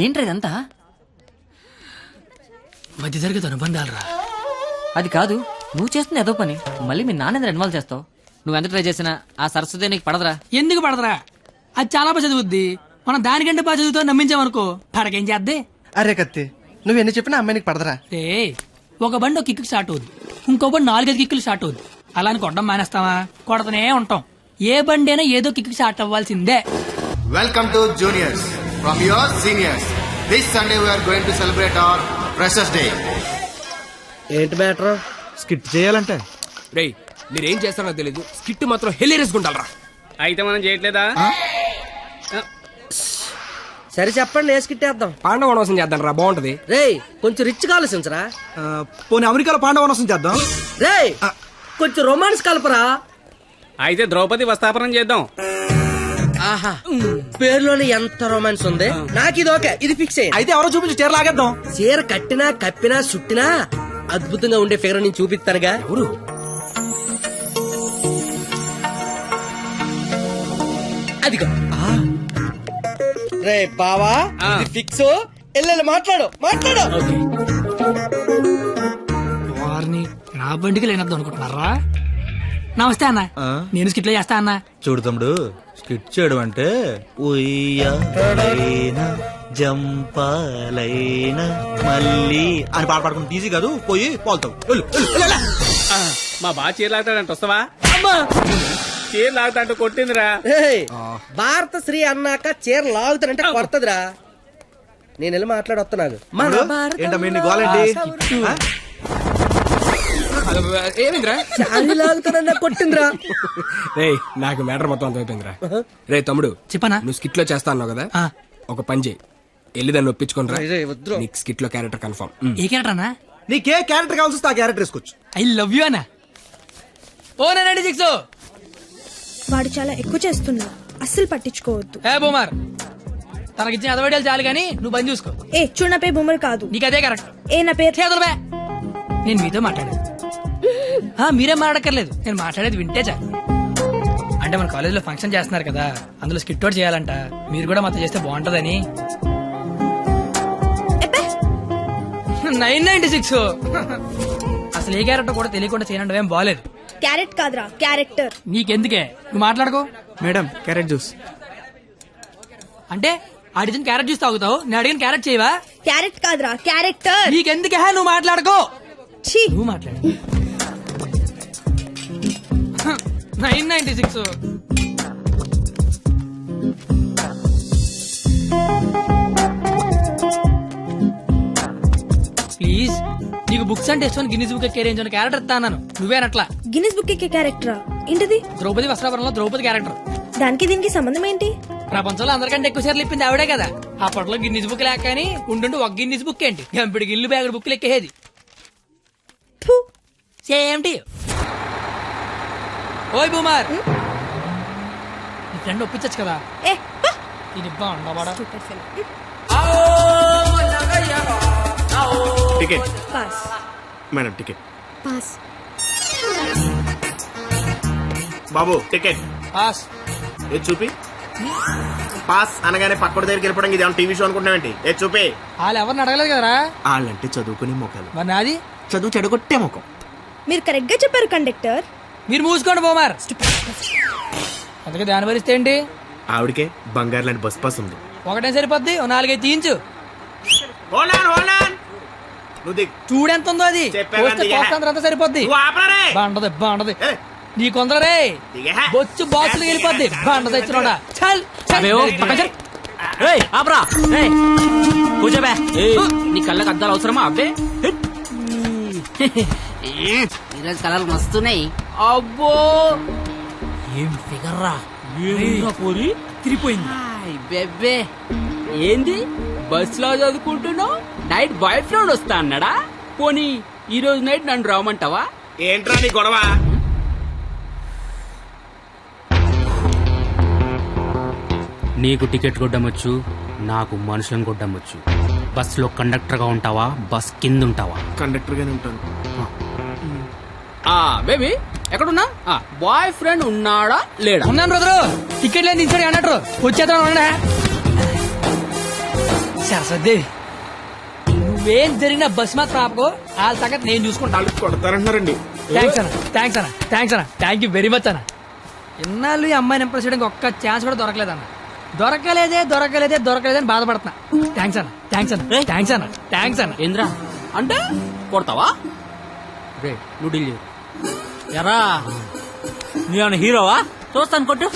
ఏంట్రా ఇదంతా? మధ్య తరగతి అనుబంధాలరా. అది కాదు, నువ్వు చేస్తున్న ఏదో పని మళ్ళీ మీ నాన్న ఇన్వాల్వ్ చేస్తావు. నువ్వెంత ట్రై చేసినా ఆ సరస్వతి నీకు పడదురా. ఎందుకు పడదరా? అది చాలా బాగా చదువుద్ది. మనం దానికంటే బాగా చదువుతో నమ్మించామనుకో పడకేం చేద్దే. అరే కత్తి, నువ్వు ఎన్ని చెప్పినా అమ్మాయికి పడదరా. రే, ఒక బండి ఒక కిక్కు స్టార్ట్ అవుద్ది, ఇంకో బండి 4-5 కిక్కులు స్టార్ట్ అవుద్ది. అలా అని కొట్టడం మానేస్తావా? కొడతనే ఉంటాం. ఏ బండి అయినా ఏదో కిక్కు స్టార్ట్ అవ్వాల్సిందే. Welcome to juniors from your seniors. This Sunday we are going to celebrate our Freshers Day. ఏంటి మ్యాటర్? స్కిట్ చేయాలంటే రేయ్ మీరేం చేస్తారో తెలీదు, స్కిట్ మాత్రం హిలేరియస్ గుండాలరా. అయితే మనం చేయట్లేదా? సరే చెప్పండి, ఏ స్కిట్ వేద్దాం? పాండవ వనవాసం చేద్దాం రా, బాగుంటది. రేయ్ కొంచెం రిచ్ గా ఆలోచించరా. పోనీ అమెరికాలో పాండవ వనవాసం చేద్దాం. రేయ్ కొంచెం రొమాన్స్ కలపరా. అయితే ద్రౌపది వస్తాపనం చేద్దాం. ఆహా, పేరులోనే ఎంత రొమాన్స్ ఉంది. నాకు ఇది ఓకే, ఇది ఫిక్స్ అయ్యింది. అయితే ఎవరో చూపించి చీర లాగేద్దాం. చీర కట్టినా కప్పినా చుట్టినా అద్భుతంగా ఉండే ఫిగర్ నేను చూపిస్తానుగా. ఎవరు? అదిగో. రే బావా, ఇది ఫిక్స్. ఎల్లెల్లి మాట్లాడు. వారిని నా బండికి లేనద్దు అనుకుంటున్నారా? నమస్తే అన్న, నేను స్కిట్లో చేస్తా అన్న. చూడు తమ్ముడు, స్కిట్ చేయడం అంటే ఉయ్యాలైనా జంపాలైనా మళ్ళీ అని పాట పాడుకుంటే ఈజీ కాదు. పోయి పోల్తావు. మా బాగా చీర లాగుతాడంట, వస్తావా? చీర లాగుతాంటూ కొట్టిందిరా. భారత శ్రీ అన్నాక చీర లాగుతానంటే కొడతదిరా. నేను వెళ్ళి మాట్లాడొస్తున్నాను. ఏంటమ్మా నీ గోలేంటి? ఏమిందిరా? లాగుతానన్నా కొట్టిందిరా. రే నాకు మ్యాటర్ మొత్తం అంత అయిపోయిందిరా. రే తమ్ముడు, చెప్పనా? నువ్వు స్కిట్ లో చేస్తా అన్నావు కదా, ఒక పని చేయి, వెళ్ళి దాన్ని ఒప్పించుకోనరా. నీకు స్కిట్ లో క్యారెక్టర్ కన్ఫర్మ్. ఏ క్యారెక్టర్ అన్నా? నీకే క్యారెక్టర్ కావాల్సి వస్తే ఆ క్యారెక్టర్ వేసుకోవచ్చు. ఐ లవ్ యూ అన్న. ఓ 96 వాడు చాలా ఎక్కువ చేస్తున్నా, అస్సలు పట్టించుకోవద్దు. ఏ బొమ్మర్, తనకిచ్చిన అదవడాలు చాలు గానీ నువ్వు పని చూసుకో. ఏ చూడు, నా పేరు బొమ్మరు కాదు. నీకు అదే కరెక్ట్. ఏ నా పేరు చేతులు బే. నేను మీతో మాట్లాడేది మీరేం మాట్లాడక్కర్లేదు, నేను మాట్లాడేది వింటే చాలు. అంటే మన కాలేజీలో ఫంక్షన్ చేస్తున్నారు కదా, అందులో స్కిట్ అవుట్ చేయాలంట. మీరు కూడా మాతో చేస్తే బాగుంటదని. 996 అసలు ఏ క్యారెక్టర్ కూడా తెలియకుండా చేయనంటే ఏం బాలేదు. క్యారెట్ కాదురా, క్యారెక్టర్. నీకెందుకే, నువ్వు మాట్లాడుకో. మేడం క్యారెట్ జ్యూస్ అంటే అడిగిన క్యారెట్ జ్యూస్ తాగుతావు, నేను అడిగిన క్యారెట్ చేయవా? క్యారెట్ కాదురా, క్యారెక్టర్. నీకెందుకే, నువ్వు మాట్లాడుకో. నువ్వు మాట్లాడు. 996 ప్లీజ్, నీకు బుక్స్ అంటే ఇష్టం. గిన్నీస్ బుక్ ఎక్కే రేంజ్ క్యారెక్టర్ ఇస్తాను. నువ్వేనట్లా గిన్నిస్ బుక్ ఎక్కే క్యారెక్టరా? ఏంటిది? ద్రౌపది వస్త్రాపురంలో ద్రౌపది క్యారెక్టర్. దానికి దీనికి సంబంధం ఏంటి? ప్రపంచంలో అందరికంటే ఎక్కువ సార్లు ఇప్పింది ఆవిడే కదా. అప్పట్లో గిన్నీస్ బుక్ లేక కానీ ఉండుండి ఒక గిన్నీస్ బుక్ ఏంటి, గంపిడి గిల్లు బ్యాగుడు బుక్లు ఎక్కేది. Same to you. ఓయ్ బూమర్, నీ ఫ్రెండ్ ఒప్పించచ్చు కదా. ఏ ఇది బాగుండవాడా? Ticket. Pass. Madam, ticket. Pass. బాబు టికెట్. పాస్. ఏది చూపి. పాస్ అనగానే పక్కడి దగ్గరికి వెళ్ళిపోవడం ఇది ఏమన్నా టీవీ షో అనుకుంటున్నావేంటి? ఏది చూపి. వాళ్ళు ఎవరిని అడగలేదు కదరా. వాళ్ళంటే చదువుకునే మొక్కలు, మరి నాది చదువు చెడగొట్టే ముఖం. మీరు కరెక్ట్ గా చెప్పారు కండక్టర్. మీరు మూసుకోండి బోమార్. అందుకే దాని భరిస్తే ఏంటి? ఆవిడకే బంగారు లాంటి బస్ పాస్ ఉంది. ఒకటే సరిపోద్ది, 4-5 తీయించు. నువ్వు దిగు. చూడెంత ఉందో అది. అంతా సరిపోద్ది. బాగుంటది బాగుంటది. నీ కొందరే బొచ్చు బాక్సులు వెళ్ళిపోద్ది. బాగుంటది ఇచ్చినోడా. కూర్చోబే. నీ కళ్ళకి అద్దాలు అవసరమా? అబ్బే, ఈరోజు కలర్లు మస్తున్నాయి. అబ్బో ఏం ఫిగర్ రా. పోరి తిరిగిపోయింది. బెబ్బే, ఏంది బస్ లో చదువుకుంటున్నావు? నైట్ బాయ్ ఫ్రెండ్ వస్తా అన్నాడా? పోనీ ఈ రోజు నైట్ నన్ను రావమంటావా? ఏంట్రా నీ గొడవ? నీకు టికెట్ కొట్టమొచ్చు, నాకు మనుషులను కొట్టమొచ్చు. బస్ లో కండక్టర్ గా ఉంటావా, బస్ కింద ఉంటావా? కండక్టర్ గానే ఉంటాను. బేబీ ఎక్కడున్నా? బాయ్ ఫ్రెండ్ ఉన్నాడా లేడా? ఉన్నాను బ్రదరు. టికెట్ లేదు ఇచ్చాడు అన్నట్టు వచ్చేద్దాం. సరస్వదేవి నువ్వేం జరిగినా బస్ మాత్రం ఆపకో వాళ్ళ సంగతి నేను చూసుకుంటాను. కొడతారంటున్నారండి. థ్యాంక్స్ అన్న, థ్యాంక్స్ అన్న, థ్యాంక్స్ అన్న, థ్యాంక్ యూ వెరీ మచ్ అన్న. ఇన్నాళ్ళు ఈ అమ్మాయిని ఇంప్రెస్ చేయడానికి ఒక్క ఛాన్స్ కూడా దొరకలేదన్న. దొరకలేదని బాధపడుతున్నా. థ్యాంక్స్ అన్న, థ్యాంక్స్ అన్న, థ్యాంక్స్ అన్న, థ్యాంక్స్ అన్న. ఏంద్రా అంటే కొడతావా? రే నువ్వు డీల్ చేయు. ఎరా నువ్వేమన్నా హీరోవా? చూస్తాను కొట్టు.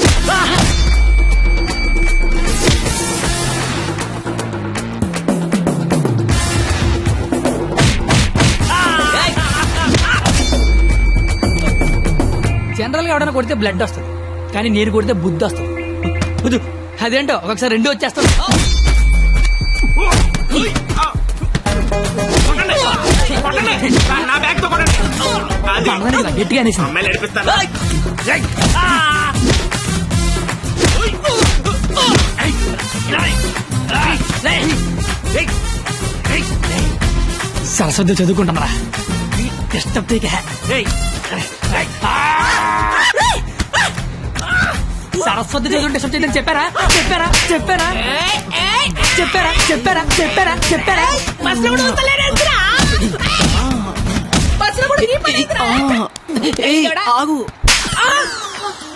జనరల్ గా ఎవడైనా కొడితే బ్లడ్ వస్తుంది, కానీ నేను కొడితే బుద్ధి వస్తుంది. అదేంటో ఒకసారి రెండు వచ్చేస్తాను. గట్టిగా అనేసి సరస్వతి చదువుకుంటున్నారా? డిస్టర్బ్ సరస్వతి చదువు డిస్టర్బ్ చేయదని చెప్పారా? చెప్పారా? చెప్పారా? చెప్పారా? చెప్పారా? చెప్పారా? చెప్పారా? ఆగు.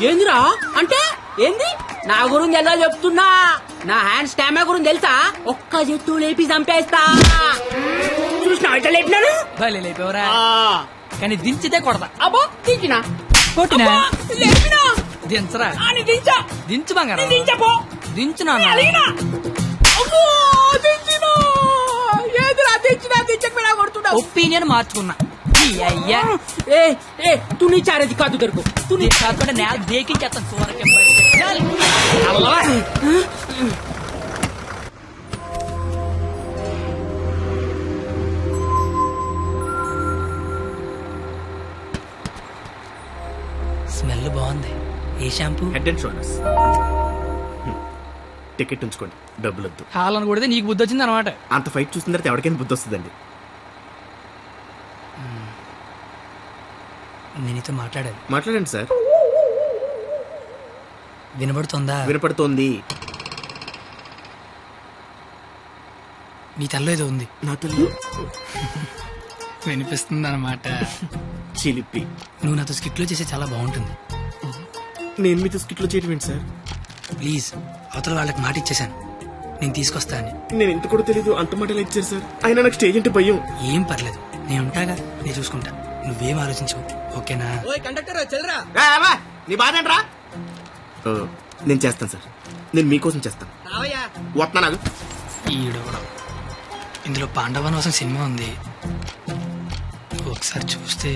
ఏందిరా అంటే ఏంది? నా గురించి ఎలా చెప్తున్నా? నా హ్యాండ్ స్టామా గురించి తెలుసా? ఒక్క చెట్టు లేపి చంపేస్తా. చూసినా ఎట్లా లేపినాను? భలే లేపేవరా, కానీ దించితే కొడతా. అబ్బో దించినా కొట్టినా లేపినా దించరా? దించా దించు బంగారం. దించపో. దించునా? ఒపీనియన్ మార్చుకున్నా. అయ్యా తు నీ చారేది కాదు దొరుకు. తు నీ కాకుండా నేల దేకించేస్తాను. స్మెల్ బాగుంది. ఏ shampoo? Head and shoulders. Ticket ఉంచుకోండి, డబ్బులు వద్దు. హాలను కొడితే నీకు బుద్ధి వచ్చింది అనమాట. అంత ఫైట్ చూసిన తర్వాత ఎవరికైనా బుద్ధి వస్తుందండి. నేను నీతో మాట్లాడాలి. మాట్లాడండి సార్. వినబడుతుందా? వినపడుతోంది. నీ తల్లో ఏదో ఉంది. నా తల్లి వినిపిస్తుంది అనమాట. చిలిపి. నువ్వు నాతో స్కిట్లో చేసే చాలా బాగుంటుంది. నేను మీతో స్కిట్లో చేయడం ఏంటి సార్? ప్లీజ్, అవతల వాళ్ళకి మాట ఇచ్చేసాను, నేను తీసుకొస్తా అని. నేను ఎంత కూడా తెలీదు, అంత మాటలు ఇచ్చారు సార్. అయినా నాకు స్టేజ్ అంటే భయం. ఏం పర్లేదు, నేను ఉంటాగా, నేను చూసుకుంటా. నువ్వేం ఆలోచించవు, ఓకేనా? నీ బాధ ఏంట్రా? నేను చేస్తాను సార్, నేను మీకోసం చేస్తాను. వస్తున్నా నాకు. ఈడు కూడా. ఇందులో పాండవనవాసం సినిమా ఉంది, ఒకసారి చూస్తే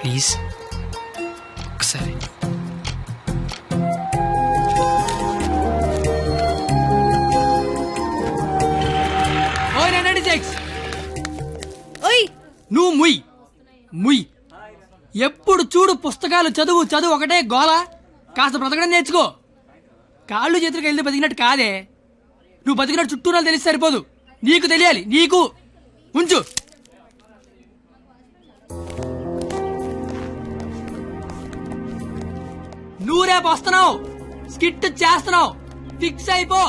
ప్లీజ్. ఒకసారి నువ్వు ముయ్ ముయ్. ఎప్పుడు చూడు పుస్తకాలు చదువు చదువు ఒకటే గోల. కాస్త బ్రతకడం నేర్చుకో. కాళ్ళు చేతులకు వెళ్తే బతికినట్టు కాదే. నువ్వు బతికినట్టు చుట్టూరా తెలిసి సరిపోదు, నీకు తెలియాలి. నీకు ఉంచు. నువ్వు రేపు వస్తున్నావు, స్కిట్ చేస్తున్నావు, ఫిక్స్ అయిపో.